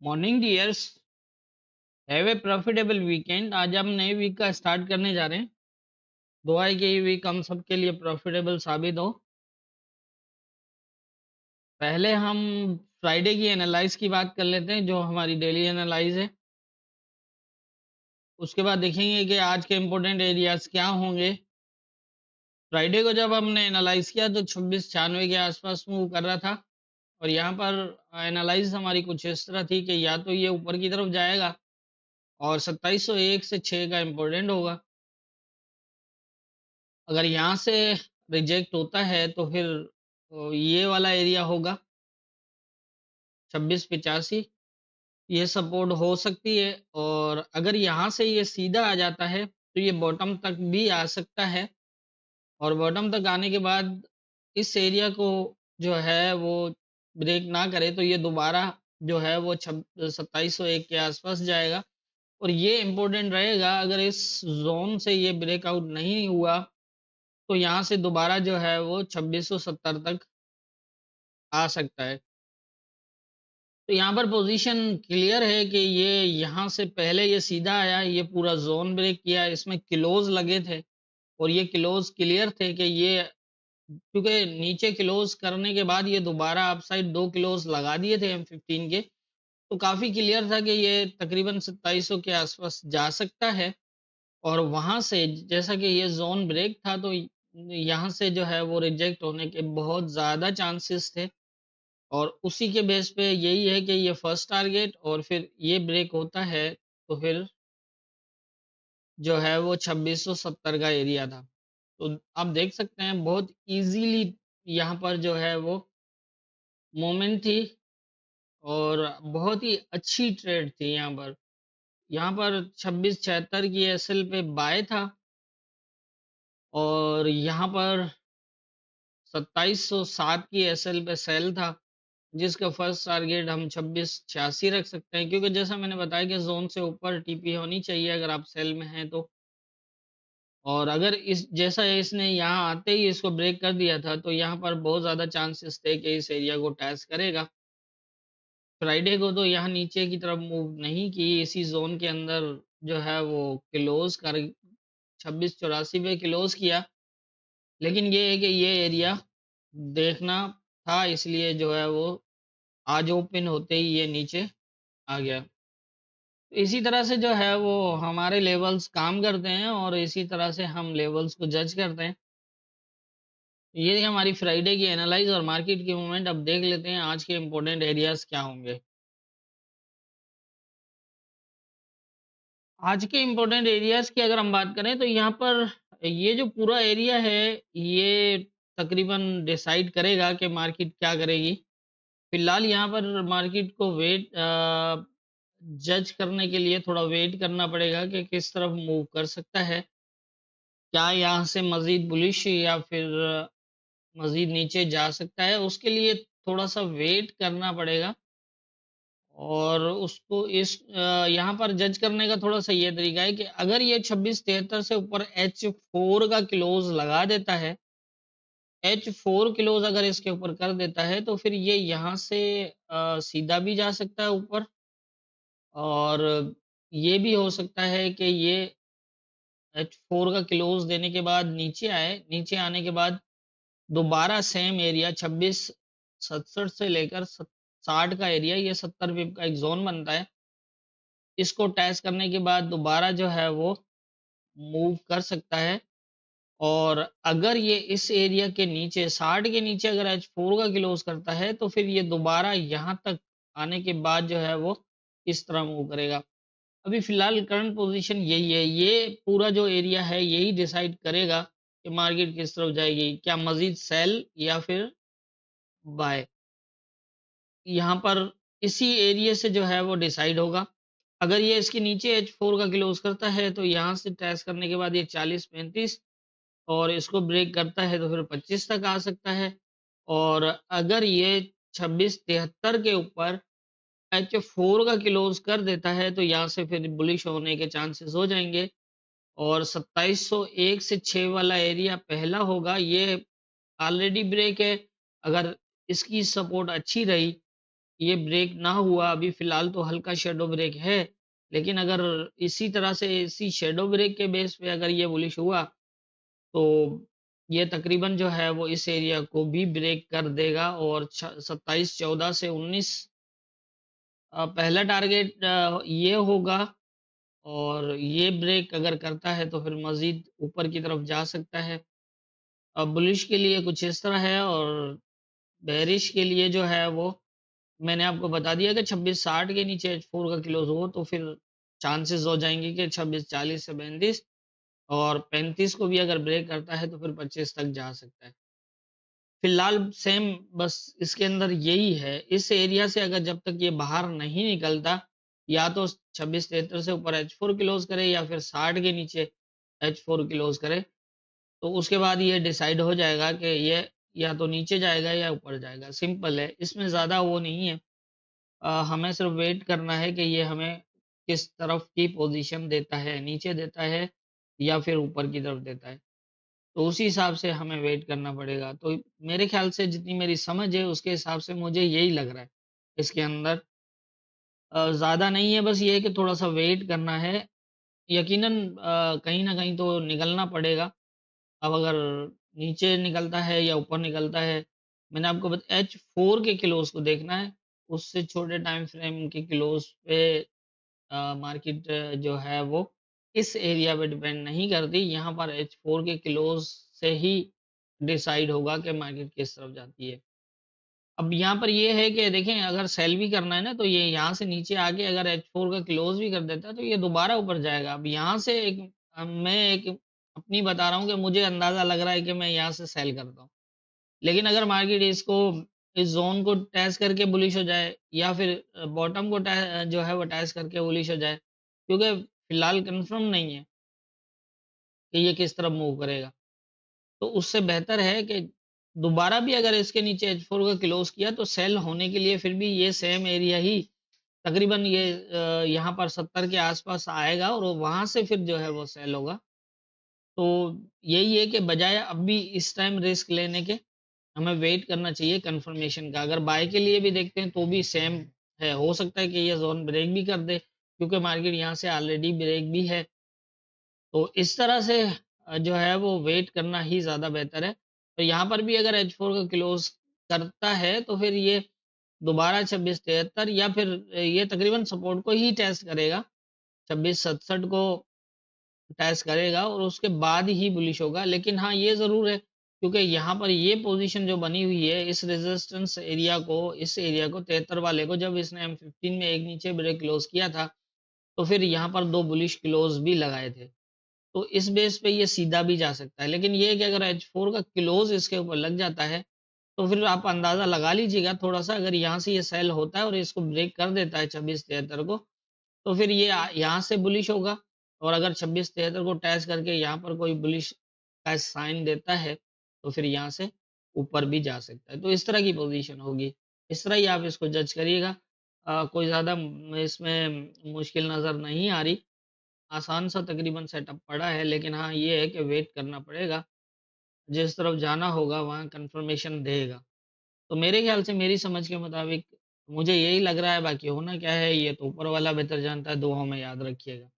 Morning dears, have a profitable weekend. आज हम नए वीक का स्टार्ट करने जा रहे हैं। दुआ है कि ये वीक हम सबके लिए प्रॉफिटेबल साबित हो। पहले हम फ्राइडे की एनालाइज की बात कर लेते हैं, जो हमारी डेली एनालाइज है। उसके बाद देखेंगे कि आज के इम्पोर्टेंट एरियाज क्या होंगे। फ्राइडे को जब हमने एनालाइज किया तो 2696 के आसपास मूव कर रहा था, और यहाँ पर एनालाइज हमारी कुछ इस तरह थी कि या तो ये ऊपर की तरफ जाएगा और 2701 से 6 का इम्पोर्टेंट होगा। अगर यहाँ से रिजेक्ट होता है तो फिर ये वाला एरिया होगा 2685, ये सपोर्ट हो सकती है। और अगर यहाँ से ये सीधा आ जाता है तो ये बॉटम तक भी आ सकता है, और बॉटम तक आने के बाद इस एरिया को जो है वो ब्रेक ना करे तो ये दोबारा जो है वो 2701 के आसपास जाएगा। और ये इम्पोर्टेंट रहेगा, अगर इस जोन से ये ब्रेकआउट नहीं हुआ तो यहाँ से दोबारा जो है वो 2670 तक आ सकता है। तो यहाँ पर पोजीशन क्लियर है कि ये यहाँ से पहले ये सीधा आया, ये पूरा जोन ब्रेक किया, इसमें क्लोज लगे थे और ये क्लोज क्लियर थे कि ये, क्योंकि नीचे क्लोज करने के बाद ये दोबारा अपसाइड 2 क्लोज लगा दिए थे M15 के, तो काफी क्लियर था कि ये तकरीबन 2700 के आसपास जा सकता है। और वहां से जैसा कि ये जोन ब्रेक था तो यहाँ से जो है वो रिजेक्ट होने के बहुत ज्यादा चांसेस थे, और उसी के बेस पे यही है कि ये फर्स्ट टारगेट और फिर ये ब्रेक होता है तो फिर जो है वो 2670 का एरिया था। तो आप देख सकते हैं बहुत इजीली यहाँ पर जो है वो मोमेंट थी, और बहुत ही अच्छी ट्रेड थी यहाँ पर 2676 की एसएल पे बाय था, और यहाँ पर 2707 की एसएल पे सेल था, जिसका फर्स्ट टारगेट हम 2686 रख सकते हैं, क्योंकि जैसा मैंने बताया कि जोन से ऊपर टीपी होनी चाहिए अगर आप सेल में हैं तो। और अगर इस जैसा इसने यहाँ आते ही इसको ब्रेक कर दिया था तो यहाँ पर बहुत ज़्यादा चांसेस थे कि इस एरिया को टेस्ट करेगा। फ्राइडे को तो यहाँ नीचे की तरफ मूव नहीं की, इसी जोन के अंदर जो है वो क्लोज कर 2684 पे क्लोज किया। लेकिन ये है कि ये एरिया देखना था, इसलिए जो है वो आज ओपन होते ही ये नीचे आ गया। तो इसी तरह से जो है वो हमारे लेवल्स काम करते हैं, और इसी तरह से हम लेवल्स को जज करते हैं। ये हमारी फ्राइडे की एनालाइज और मार्केट की मूवमेंट। अब देख लेते हैं आज के इम्पोर्टेंट एरियाज क्या होंगे। आज के इम्पोर्टेंट एरियाज की अगर हम बात करें तो यहाँ पर ये जो पूरा एरिया है ये तकरीबन डिसाइड करेगा कि मार्केट क्या करेगी। फिलहाल यहाँ पर मार्केट को वेट जज करने के लिए थोड़ा वेट करना पड़ेगा कि किस तरफ मूव कर सकता है। क्या यहाँ से मजीद बुलिश या फिर मजीद नीचे जा सकता है, उसके लिए थोड़ा सा वेट करना पड़ेगा। और उसको यहाँ पर जज करने का थोड़ा सा ये तरीका है कि अगर ये 2673 से ऊपर H4 का क्लोज लगा देता है, H4 क्लोज अगर इसके ऊपर कर देता है तो फिर ये यहाँ से सीधा भी जा सकता है ऊपर, और ये भी हो सकता है कि ये H4 का क्लोज देने के बाद नीचे आए, नीचे आने के बाद दोबारा सेम एरिया 2667 से लेकर 60 का एरिया, ये 70 पिप का एक जोन बनता है, इसको टैच करने के बाद दोबारा जो है वो मूव कर सकता है। और अगर ये इस एरिया के नीचे 60 के नीचे अगर H4 का क्लोज करता है तो फिर ये दोबारा यहाँ तक आने के बाद जो है वो इस तरह मूव करेगा। अभी फिलहाल करंट पोजीशन यही है, ये पूरा जो एरिया है यही डिसाइड करेगा कि मार्केट किस तरफ जाएगी, क्या मजीद सेल या फिर बाय। यहाँ पर इसी एरिया से जो है वो डिसाइड होगा। अगर ये इसके नीचे H4 का क्लोज करता है तो यहाँ से टेस्ट करने के बाद ये 40-35, और इसको ब्रेक करता है तो फिर 25 तक आ सकता है। और अगर ये 2673 के ऊपर H4 का क्लोज कर देता है तो यहाँ से फिर बुलिश होने के चांसेस हो जाएंगे, और 2701 से 6 वाला एरिया पहला होगा, ये ऑलरेडी ब्रेक है। अगर इसकी सपोर्ट अच्छी रही ये ब्रेक ना हुआ, अभी फ़िलहाल तो हल्का शैडो ब्रेक है, लेकिन अगर इसी तरह से इसी शैडो ब्रेक के बेस पे अगर ये बुलिश हुआ, तो ये तकरीबन जो है वो इस एरिया को भी ब्रेक कर देगा और छ 27-14 से 19 पहला टारगेट ये होगा और ये ब्रेक अगर करता है तो फिर मज़ीद ऊपर की तरफ जा सकता है। बुलिश के लिए कुछ इस तरह है और बेयरिश के लिए जो है वो मैंने आपको बता दिया कि 2660 के नीचे H4 का क्लोज़ हो तो फिर चांसेस हो जाएँगे कि 2640 से 32 और 35 को भी अगर ब्रेक करता है तो फिर 25 तक जा सकता है। फिलहाल सेम बस इसके अंदर यही है, इस एरिया से अगर जब तक ये बाहर नहीं निकलता, या तो 2673 से ऊपर H4 क्लोज़ करे या फिर 60 के नीचे H4 क्लोज़ करे, तो उसके बाद ये डिसाइड हो जाएगा कि ये या तो नीचे जाएगा या ऊपर जाएगा, सिंपल है। इसमें ज़्यादा वो नहीं है। हमें सिर्फ वेट करना है कि ये हमें किस तरफ की पोज़ीशन देता है, नीचे देता है या फिर ऊपर की तरफ देता है। तो उसी हिसाब से हमें वेट करना पड़ेगा। तो मेरे ख़्याल से जितनी मेरी समझ है उसके हिसाब से मुझे यही लग रहा है इसके अंदर। ज़्यादा नहीं है, बस ये है कि थोड़ा-सा वेट करना है। यकीनन कहीं न कहीं तो निकलना पड़ेगा। अब अगर नीचे निकलता है या ऊपर निकलता है, मैंने आपको H4 के क्लोज़ को देखना है। उससे छोटे टाइम फ्रेम के क्लोज़ पे मार्केट जो है वो इस एरिया पे डिपेंड नहीं करती। यहाँ पर H4 के क्लोज़ से ही डिसाइड होगा कि मार्केट किस तरफ जाती है। अब यहाँ पर ये है कि देखें, अगर सेल भी करना है ना तो ये यहाँ से नीचे आके अगर H4 का क्लोज़ भी कर देता है तो ये दोबारा ऊपर जाएगा। अब यहाँ से मैं एक अपनी बता रहा हूँ कि मुझे अंदाज़ा लग रहा है कि मैं यहाँ से सेल करता हूँ। लेकिन अगर मार्केट इसको इस ज़ोन को टेस्ट करके बुलिश हो जाए या फिर बॉटम को जो है वो टेस्ट करके बुलिश हो जाए, क्योंकि फिलहाल कंफर्म नहीं है कि ये किस तरफ मूव करेगा। तो उससे बेहतर है कि दोबारा भी अगर इसके नीचे H4 का क्लोज़ किया तो सेल होने के लिए फिर भी ये सेम एरिया ही तकरीबन ये यहाँ पर 70 के आस-पास आएगा और वहाँ से फिर जो है वो सेल होगा। तो यही है कि बजाय अभी इस टाइम रिस्क लेने के, हमें वेट करना चाहिए कन्फर्मेशन का। अगर बाय के लिए भी देखते हैं तो भी सेम है, हो सकता है कि ये ज़ोन ब्रेक भी कर दे क्योंकि मार्केट यहाँ से ऑलरेडी ब्रेक भी है। तो इस तरह से जो है वो वेट करना ही ज़्यादा बेहतर है। तो यहाँ पर भी अगर H4 का क्लोज़ करता है तो फिर ये दोबारा 2673 या फिर ये तकरीबन सपोर्ट को ही टेस्ट करेगा। 2667 को टेस्ट करेगा और उसके बाद ही बुलिश होगा। लेकिन हाँ, ये ज़रूर है क्योंकि यहाँ पर ये पोज़ीशन जो बनी हुई है इस रेज़िस्टेंस एरिया को, इस एरिया को 73 वाले को जब इसने M15 में एक नीचे ब्रेक क्लोज़ किया था, तो फिर यहाँ पर 2 बुलिश क्लोज़ भी लगाए थे। तो इस बेस पे ये सीधा भी जा सकता है। लेकिन ये है कि अगर H4 का क्लोज़ इसके ऊपर लग जाता है, तो फिर आप अंदाज़ा लगा लीजिएगा थोड़ा-सा, अगर यहाँ से ये सेल होता है और इसको ब्रेक कर देता है 2673 को, तो फिर ये यहाँ से बुलिश होगा और अगर 2673 को टेस्ट करके यहाँ पर कोई बुलिश का साइन देता है, तो फिर यहाँ से ऊपर भी जा सकता है। तो इस तरह की पोज़ीशन होगी। इस तरह ही आप इसको जज करिएगा। कोई ज़्यादा इसमें मुश्किल नज़र नहीं आ रही। आसान सा तकरीबन सेटअप पड़ा है, लेकिन हाँ, ये है कि वेट करना पड़ेगा। जिस तरफ जाना होगा वहाँ कन्फर्मेशन देगा। तो मेरे ख़्याल से मेरी समझ के मुताबिक मुझे यही लग रहा है, बाकी होना क्या है ये तो ऊपर वाला बेहतर जानता है, दुआओं में याद रखिएगा।